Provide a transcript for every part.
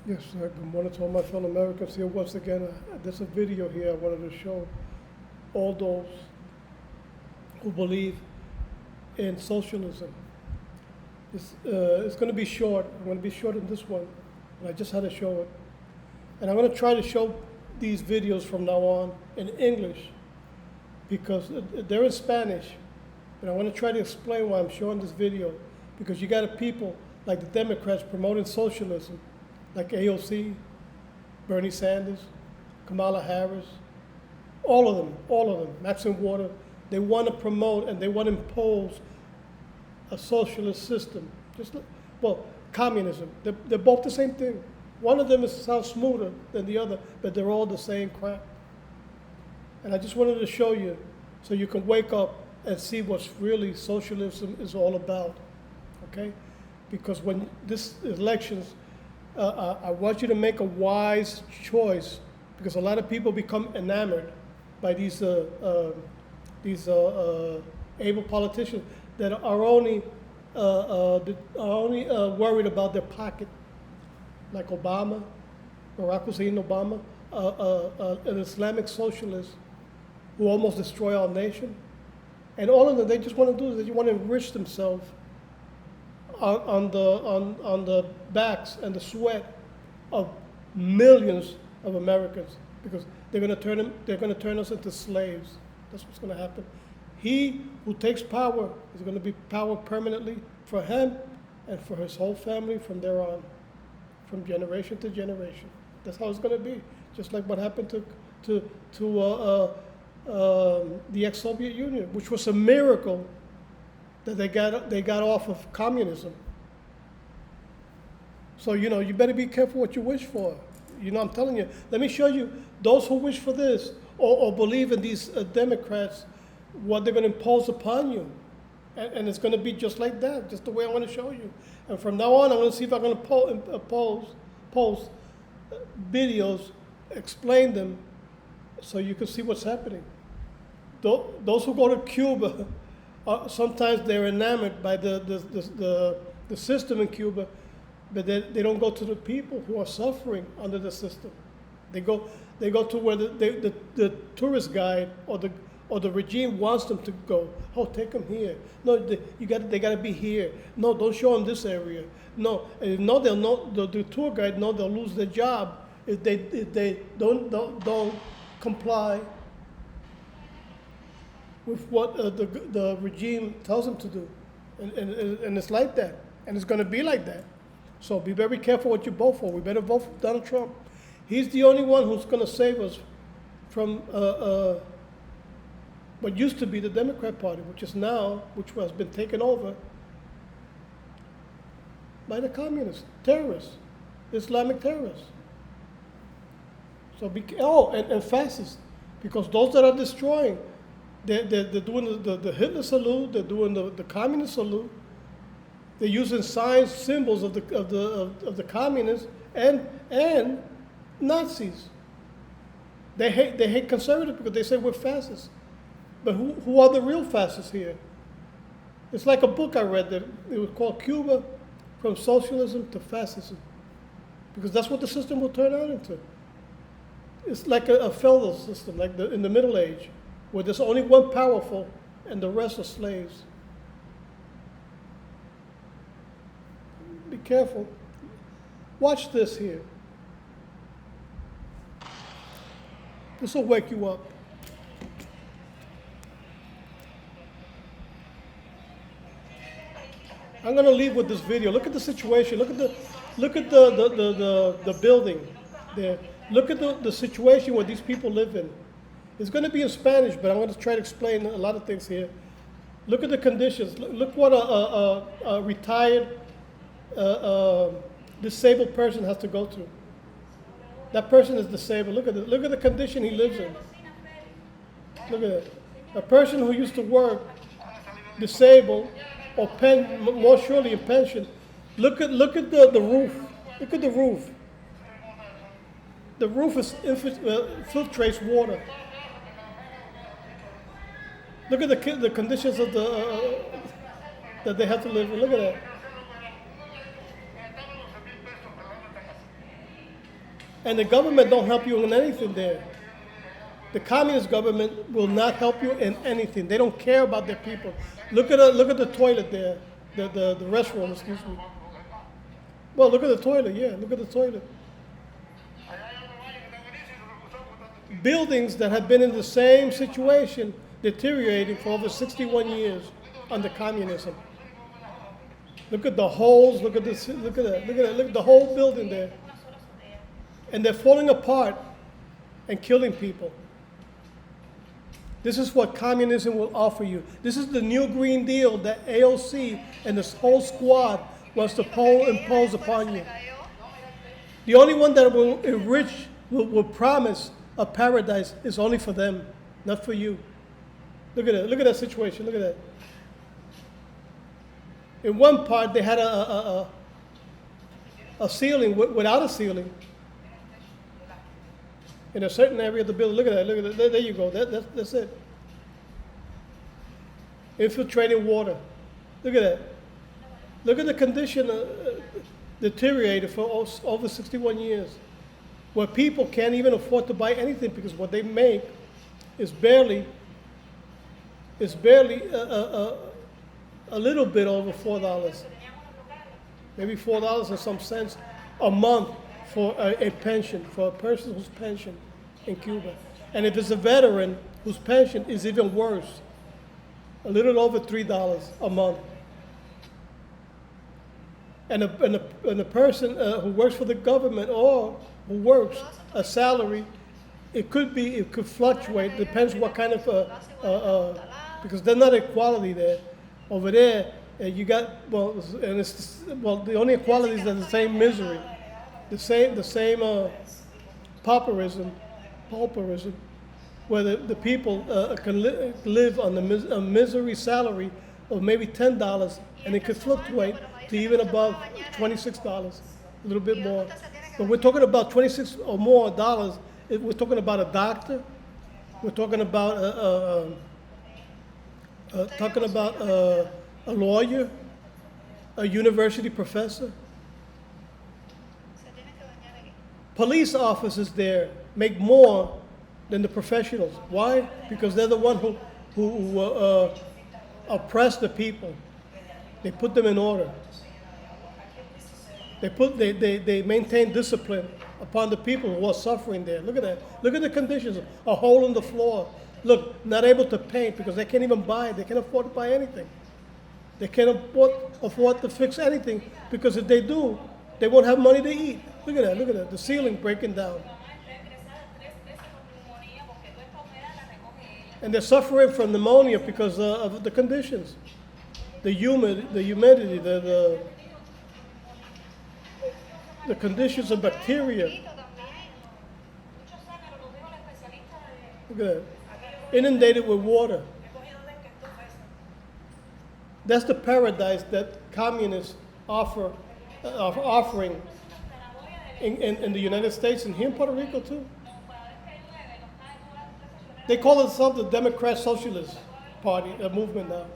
Yes, good morning to all my fellow Americans here once again. There's a video here I wanted to show all those who believe in socialism. It's going to be short. I'm going to be short in this one, and I just had to show it. And I'm going to try to show these videos from now on in English because they're in Spanish. But I want to try to explain why I'm showing this video because you got a people like the Democrats promoting socialism, like AOC, Bernie Sanders, Kamala Harris, all of them, Maxine Waters. They want to promote and they want to impose a socialist system. Communism. They're both the same thing. One of them sounds smoother than the other, but they're all the same crap. And I just wanted to show you so you can wake up and see what's really socialism is all about, okay? Because when this elections, I want you to make a wise choice because a lot of people become enamored by these able politicians that are only worried about their pocket, like Obama, Barack Hussein Obama, an Islamic socialist who almost destroyed our nation. And all of them, they just want to do is they want to enrich themselves on the backs and the sweat of millions of Americans because they're going to turn us into slaves. That's what's going to happen. He who takes power is going to be power permanently for him and for his whole family from there on, from generation to generation. That's how it's going to be. Just like what happened to the ex-Soviet Union, which was a miracle that they got off of communism. So you better be careful what you wish for. I'm telling you. Let me show you those who wish for this or believe in these Democrats, what they're going to impose upon you, and it's going to be just like that, just the way I want to show you. And from now on, I'm going to see if I'm going to post videos, explain them, so you can see what's happening. Those who go to Cuba, sometimes they're enamored by the system in Cuba, but they don't go to the people who are suffering under the system. They go to where the tourist guide or the regime wants them to go. Oh, take them here. No, they got to be here. No, don't show them this area. No, and no, they'll know the tour guide know they'll lose their job if they don't comply with what the regime tells them to do, and it's like that, and it's going to be like that. So be very careful what you vote for. We better vote for Donald Trump. He's the only one who's going to save us from what used to be the Democrat Party, which has been taken over by the communists, terrorists, Islamic terrorists. So and fascists, because those that are destroying, they're doing the Hitler salute, they're doing the communist salute. They're using signs, symbols of the communists and Nazis. They hate conservatives because they say we're fascists. But who are the real fascists here? It's like a book I read that it was called Cuba from Socialism to Fascism, because that's what the system will turn out into. It's like a feudal system, like in the Middle Age, where there's only one powerful and the rest are slaves. Be careful. Watch this here. This will wake you up. I'm going to leave with this video. Look at the situation. Look at the building there. Look at the situation where these people live in. It's going to be in Spanish, but I'm going to try to explain a lot of things here. Look at the conditions. Look what a retired disabled person has to go through. That person is disabled. Look at the condition he lives in. Look at it. A person who used to work, disabled, or more surely in pension. Look at the roof. Look at the roof. The roof filtrates water. Look at the conditions of that they have to live in. Look at that. And the government don't help you in anything there. The communist government will not help you in anything. They don't care about their people. Look at the toilet there, the restroom, excuse me. Well, look at the toilet, yeah, look at the toilet. Buildings that have been in the same situation, deteriorating for over 61 years under communism. Look at the holes, look at this, look at that, look at the whole building there. And they're falling apart and killing people. This is what communism will offer you. This is the new Green Deal that AOC and this whole squad wants to impose upon you. The only one that will enrich, will promise a paradise is only for them, not for you. Look at it. Look at that situation. Look at that. In one part, they had a ceiling without a ceiling. In a certain area of the building. Look at that. Look at that. There you go. That's it. Infiltrating water. Look at that. Look at the condition deteriorated for over 61 years, where people can't even afford to buy anything because what they make is barely a little bit over $4, maybe $4 and some cents a month for a pension, for a person whose pension in Cuba. And if it's a veteran whose pension is even worse, a little over $3 a month. And a person who works for the government or who works a salary, it could fluctuate, depends what kind of, because there's not equality there. Over there, you got, the only equality is the same misery, the same pauperism, where the people can live on a misery salary of maybe $10, and it could fluctuate to even above $26, a little bit more. But we're talking about $26 or more dollars. We're talking about a doctor. We're talking about a lawyer, a university professor. Police officers there make more than the professionals. Why? Because they're the one who oppress the people. They put them in order. They maintain discipline upon the people who are suffering there. Look at that. Look at the conditions. A hole in the floor. Look, not able to paint because they can't even buy. They can't afford to buy anything. They can't afford to fix anything because if they do, they won't have money to eat. Look at that. Look at that. The ceiling breaking down. And they're suffering from pneumonia because of the conditions. The humidity, the conditions of bacteria. Look at that. Inundated with water. That's the paradise that communists are offering in the United States and here in Puerto Rico too. They call themselves the Democrat Socialist Party, a movement now.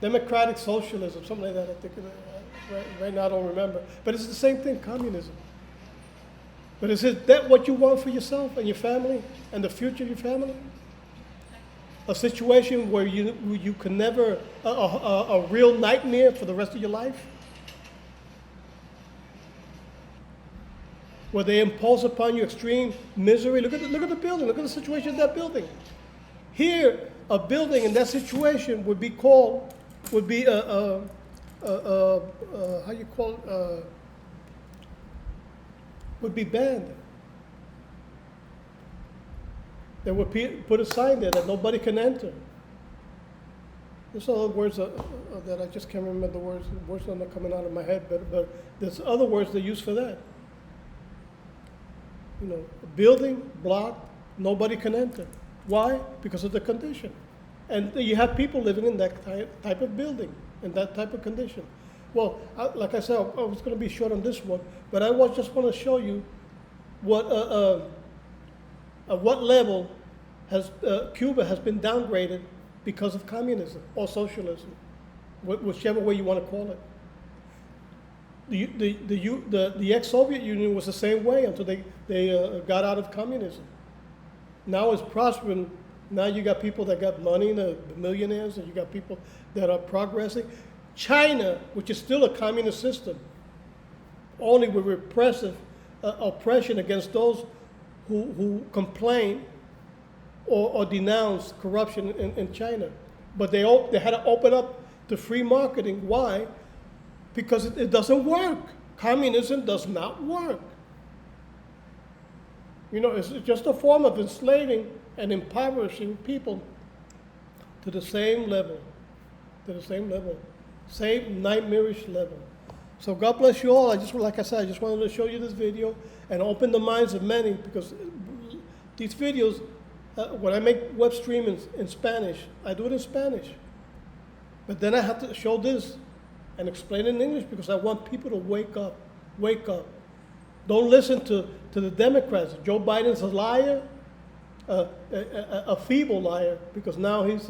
Democratic Socialism, something like that, I think. Right now I don't remember. But it's the same thing, communism. But is that what you want for yourself and your family and the future of your family? A situation where you can never, a real nightmare for the rest of your life? Where they impose upon you extreme misery? Look at the building, look at the situation of that building. Here, a building in that situation would be would be banned. They would put a sign there that nobody can enter. There's other words that I just can't remember the words. The words are not coming out of my head, but there's other words they use for that. You know, a building blocked, nobody can enter. Why? Because of the condition. And you have people living in that type of building, in that type of condition. Well, like I said, I was going to be short on this one, but I just want to show you at what level Cuba has been downgraded because of communism or socialism, whichever way you want to call it. The ex-Soviet Union was the same way until they got out of communism. Now it's prospering. Now you got people that got money, the millionaires, and you got people that are progressing. China, which is still a communist system, only with repressive oppression against those who complain or denounce corruption in China. But they had to open up to free marketing. Why? Because it doesn't work. Communism does not work. You know, it's just a form of enslaving and impoverishing people to the same level, same nightmarish level. So God bless you all. Like I said, I just wanted to show you this video and open the minds of many, because these videos, when I make web streaming in Spanish, I do it in Spanish. But then I have to show this and explain it in English, because I want people to wake up. Wake up. Don't listen to the Democrats. Joe Biden's a liar, a feeble liar, because now he's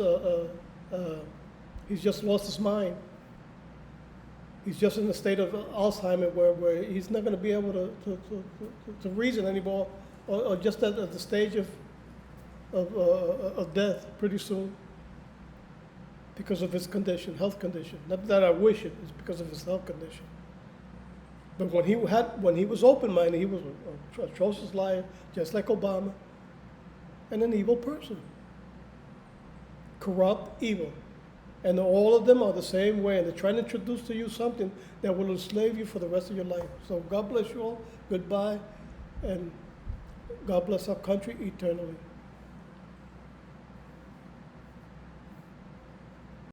just lost his mind. He's just in the state of Alzheimer, where he's not going to be able to reason anymore, or just at the stage of death pretty soon, because of his condition, health condition. Not that I wish it, it's because of his health condition. But when he was open-minded, he was a atrocious liar, just like Obama, and an evil person. Corrupt, evil. And all of them are the same way, and they're trying to introduce to you something that will enslave you for the rest of your life. So God bless you all. Goodbye, and God bless our country eternally.